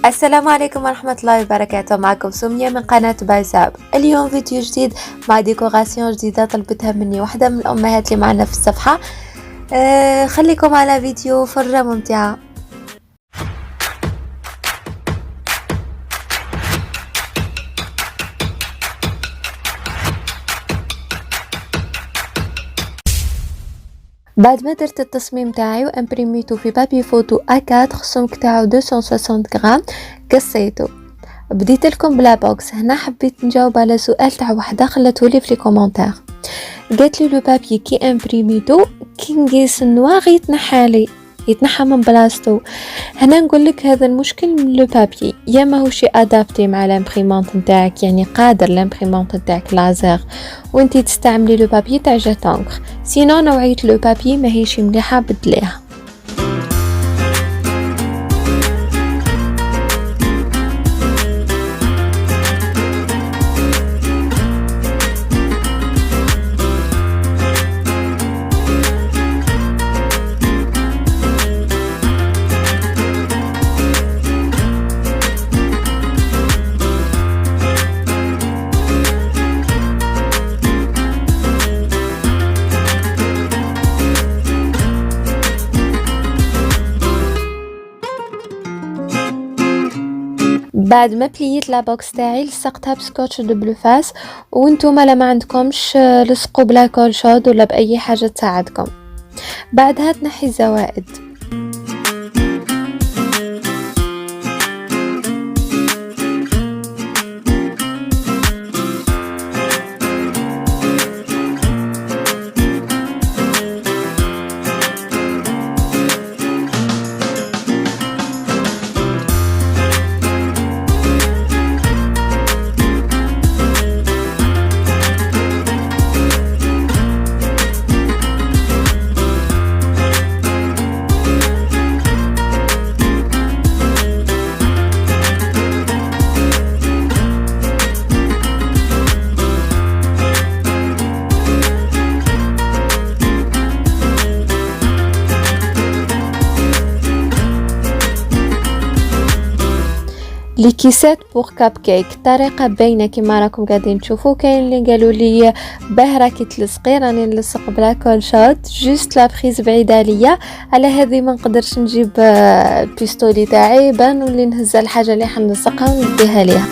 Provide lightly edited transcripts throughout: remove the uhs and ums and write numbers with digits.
السلام عليكم ورحمة الله وبركاته. معكم سمية من قناة بازاب. اليوم فيديو جديد مع ديكوراسيون جديدة طلبتها مني واحدة من الأمهات اللي معنا في الصفحة. خليكم على فيديو فرجة ممتعة. بعد ما درت التصميم تاعي وامبريميتو في بابي فوتو أكثر السمك تاعو 260 غرام، قصيته. بديت لكم بلا بوكس. هنا حبيت نجاوب على سؤال تاع وحده خلته لي في كومونتير، قالت لي لو بابي كي امبريميتو كي نقيس النواغ يتنحى من بلاصتو. هنا نقول لك هذا المشكل من لو بابي، يا ما هو شي ادابتي مع الامبريمونط نتاعك، يعني قادر الامبريمونط نتاعك لازر وانتي تستعملي لو بابي تاع جاتونغ، سينو نوعيه لو بابي ماهيش مليحه بدليها. بعد ما بليت لا بوكس تاعي لصقتها بسكوتش دبل فاس، وانتم لا ما عندكمش لصقوا بلا كول شود ولا باي حاجه تساعدكم. بعدها تنحي الزوائد. لي كيسات بور كاب كيك طريقه باينه كما راكم قاعدين تشوفوا. كاين اللي قالوا لي باه راكي تلصقي، راني نلصق بلا كول شوت، جوست لا بريز بعيده عليا، على هذه ما نقدرش نجيب البيستولي تاعي بان ولي نهز الحاجه اللي حنلصقها ونديها ليها.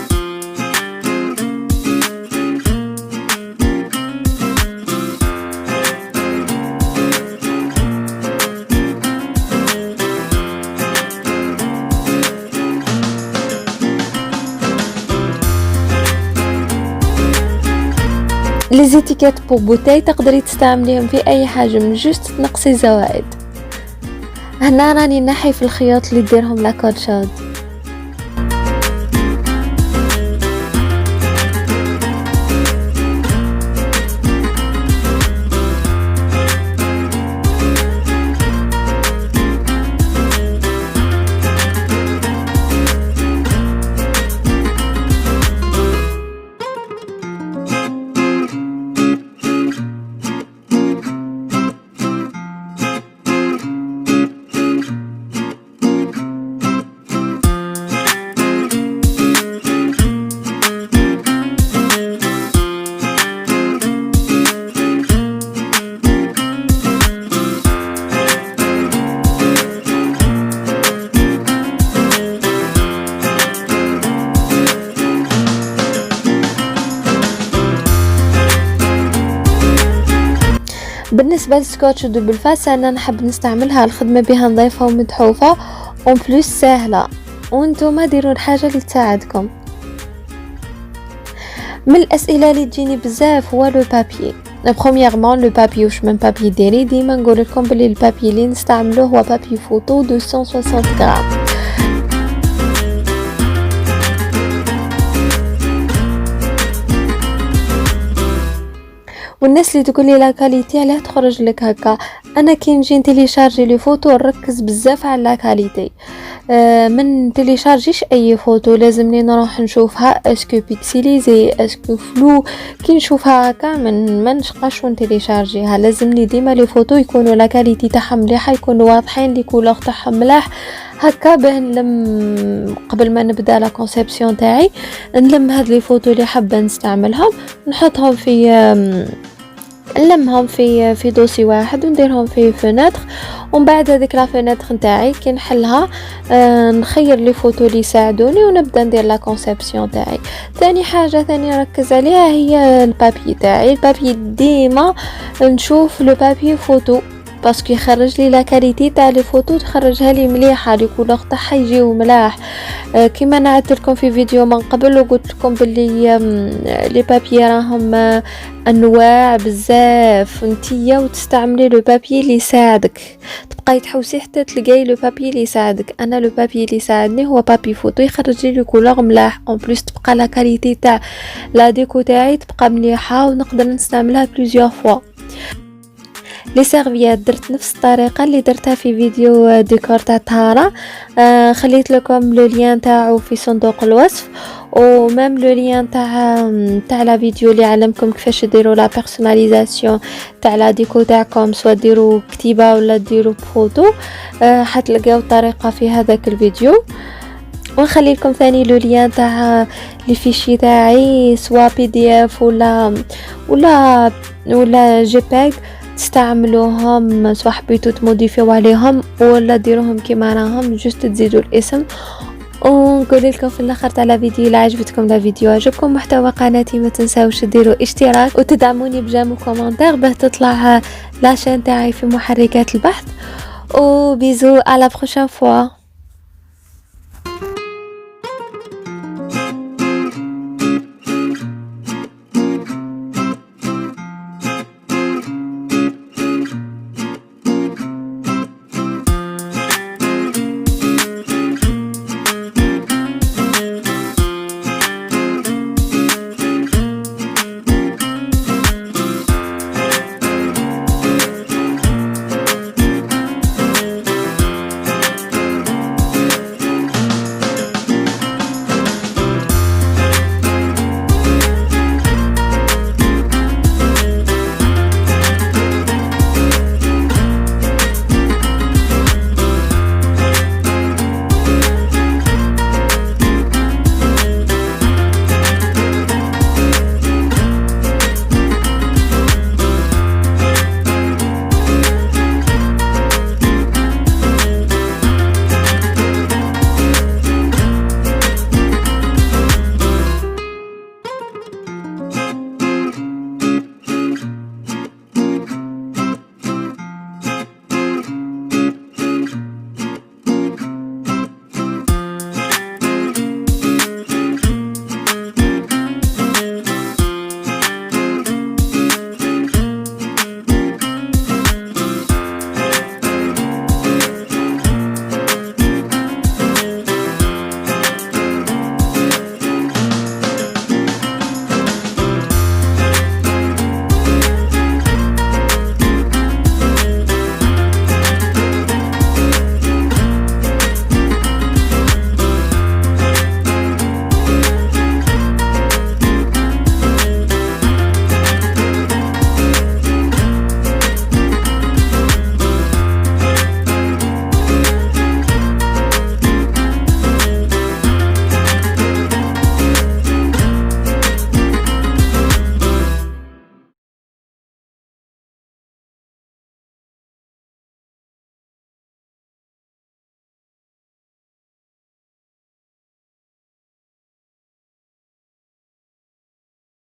لي زيتيكيت بور بوتاي تقدري تستعمليهم في اي حجم، جوست تنقصي زوائد. هنا راني نحي في الخيوط اللي ديرهم لا كول شود. بالنسبه للسكوتش دبل فاس انا نحب نستعملها، الخدمه بها نظيفه ومتحوفه اون بلوس سهله، وانتم ديروا الحاجه اللي تساعدكم. من الاسئله اللي تجيني بزاف هو لو بابي. برومييرمون لو بابي واش من بابي ديري؟ ديما نقول لكم بلي البابي اللي نستعملوه هو بابي فوتو 260 غرام. والناس اللي تقول لي لا كاليتي علاه تخرج لك هكا، انا كي نجي نتيليشارجي لي فوتو نركز بزاف على لا كاليتي. من تيليشارجيش اي فوتو لازمني نروح نشوفها اسكو بيكسيليزي اسكو فلو. كي نشوفها هكا ما نشقاش ونتيليشارجيها. لازمني ديما لي فوتو يكونوا لا كاليتي تاعهم مليحه، يكونوا واضحين، لي كولور تاعهم ملاح، هكا باه نلم قبل ما نبدا لا كونسيبسيون تاعي، نلم هاد لي فوتو اللي حابه نستعملهم، نحطهم في نلمهم في دوسي واحد ونديرهم في فناتر، ومن بعد هذيك لا فناتر نتاعي كي نحلها نخير لي فوتو اللي يساعدوني ونبدا ندير لا كونسيبسيون تاعي. ثاني حاجه ثانيه نركز عليها هي البابي تاعي. البابي ديما نشوف لو بابي فوتو باسكو يخرج لي لا كاليتي تاع لي فوتو، تخرجها لي مليحه، لي كولور تاعها يجيو ملاح. كيما نعدت لكم في فيديو من قبل وقلت لكم باللي لي بابي راهم انواع بزاف، نتيا وتستعملي لو بابي اللي يساعدك، تبقاي تحوسي حتى تلقاي لو بابي اللي يساعدك. انا لو بابي اللي يساعدني هو بابي فوتو، يخرج لي كولور ملاح، اون بليس تبقى لا كاليتي تاع لا ديكو تاعي تبقى مليحه ونقدر نستعملها بليزيور فوا. لي سيرفيات درت نفس الطريقه اللي درتها في فيديو ديكور تاع طهاره. خليت لكم لو لين تاعو في صندوق الوصف، ومام لو لين تاع لا فيديو اللي علمكم كيفاش ديروا لا بيرسوناليزاسيون تاع لا ديكو تاعكم، سواء ديروا كتيبه ولا ديروا بفوتو. حتلقاو الطريقه في هذاك الفيديو. ونخلي لكم ثاني لو لين تاع لي فيشي تاعي، سواء بي دي اف ولا جي بيج، تستعملوهم سواء حبيتو تموديفيو عليهم ولا ديروهم كيما راهم، جوست تزيدوا الاسم. ونقول لكم في الاخر تاع لا فيديو، لا عجبتكم لا فيديو، عجبكم محتوى قناتي، ما تنساوش ديروا اشتراك وتدعموني بجيم وكومنتير باه تطلع لاشين تاعي في محركات البحث. وبيزو على بروشين فوا.